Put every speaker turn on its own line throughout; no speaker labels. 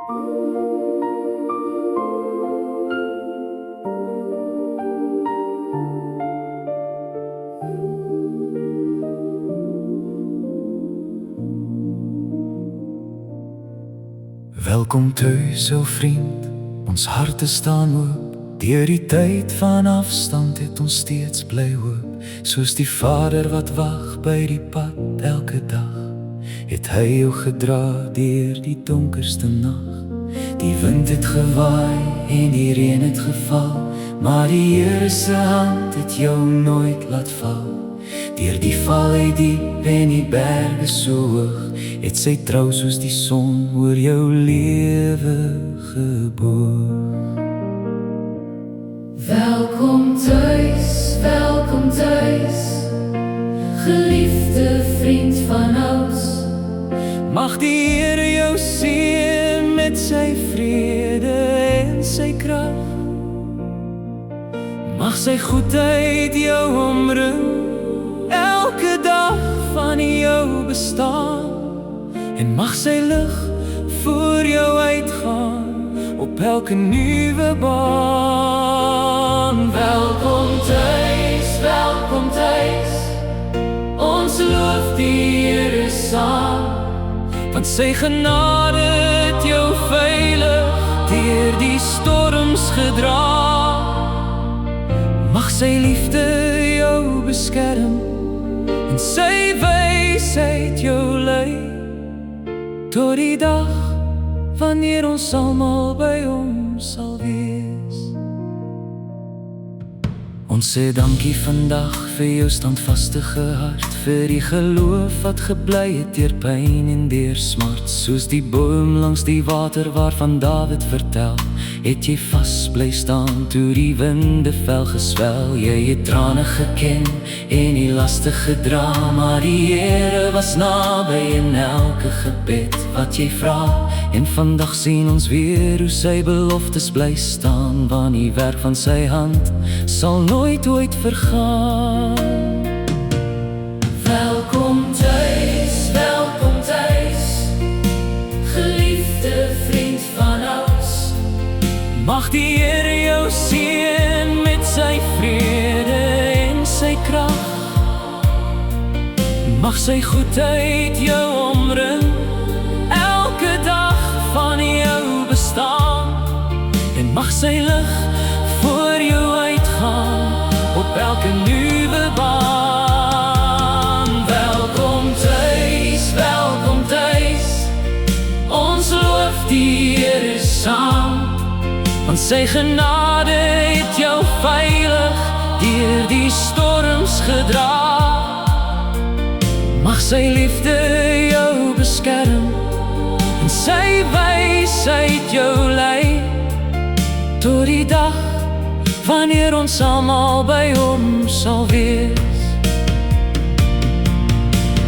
Welkom thuis, ou vriend, ons harte staan oop. Deur die tyd van afstand het ons steeds bly hoop. Soos die Vader wat wag by die pad elke dag, het hy jou gedra deur die donkerste nag. Die wind het gewaai en die reën het geval, maar die Here se hand het jou nooit laat val. Deur die vallei diep en die berge so hoog, het sy trou soos die son oor jou lewe geboog.
Welkom thuis, geliefde vriend van ouds.
Mag die Here jou seën met sy vrede en sy krag. Mag sy goedheid jou omring elke dag van jou bestaan. En mag sy lig voor jou uitgaan op elke nuwe baan. Welkom thuis, ons loof die Here saam, want sy genade het jou veilig deur die storms gedra. Mag sy liefde jou beskerm en sy wysheid jou lei, tot die dag wanneer ons almal by hom sal wees. Ons sê dankie vandag vir jou standvastige hart, vir die geloof wat gebly het deur pyn en deur smart. Soos die boom langs die water waarvan Dawid vertel, het jy vas bly staan toe die winde fel geswel. Jy het trane geken en die laste gedra, maar die Here was naby in elke gebed wat jy vra. En vandag sien ons weer hoe sy beloftes bly staan, want die werk van sy hand sal nooit ooit vergaan.
Welkom thuis, geliefde vriend van ouds.
Mag die Here jou seën met sy vrede en sy krag. Mag sy goedheid jou omring elke dag van jou bestaan. En mag sy lig voor jou uitgaan op elke nuwe baan. Welkom thuis, ons loof die Here saam, want sy genade het jou veilig deur die storms gedra. Mag sy liefde jou beskerm en sy wysheid jou lei, tot die dag wanneer ons almal by hom sal wees.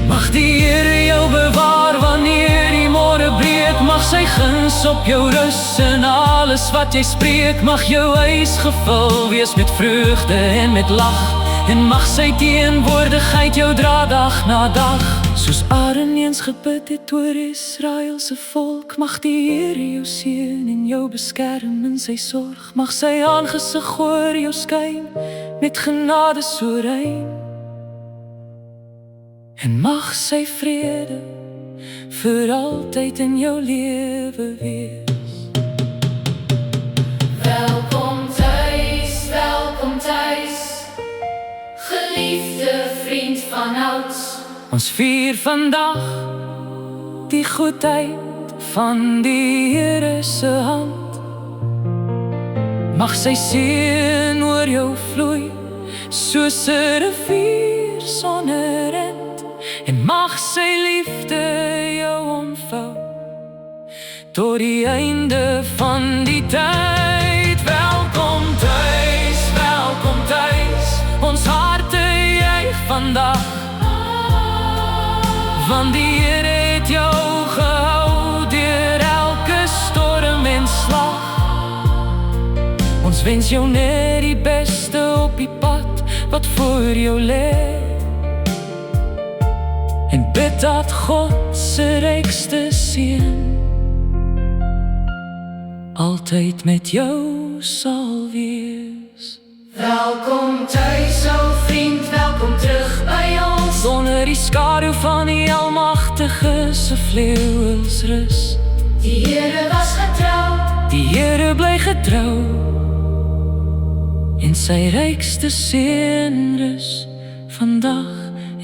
Mag die Here jou bewaar wanneer die môre breek. Mag sy guns op jou rus en alles wat jy spreek. Mag jou huis gevul wees met vreugde en met lag, en mag sy teenwoordigheid jou dra dag na dag. Soos Aaron eens gebid het oor Israel se volk, mag die Here jou seën en jou beskerm in sy sorg. Mag sy aangesig oor jou skyn met genade so rein, en mag sy vrede vir altyd in jou lewe wees.
Welkom thuis, geliefde vriend van ouds.
Ons vier vandag die goedheid van die Here se hand. Mag sy seën oor jou vloei soos 'n rivier sonder end, en mag sy liefde jou omvou tot die einde van die tyd. Welkom thuis, ons harte juig vandag, want die Here het jou gehou deur elke storm en slag. Ons wens jou net die beste op die pad wat voor jou lê, en bid dat God se rykste seën altyd met jou sal wees.
Welkom tuis, o vriend, welkom terug by ons.
Sonder die skadu van die Almagtige se vleuels rus.
Die Here was getrou,
Die Here bly getrou, en sy rykste seën rus vandag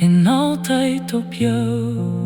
en altyd op jou.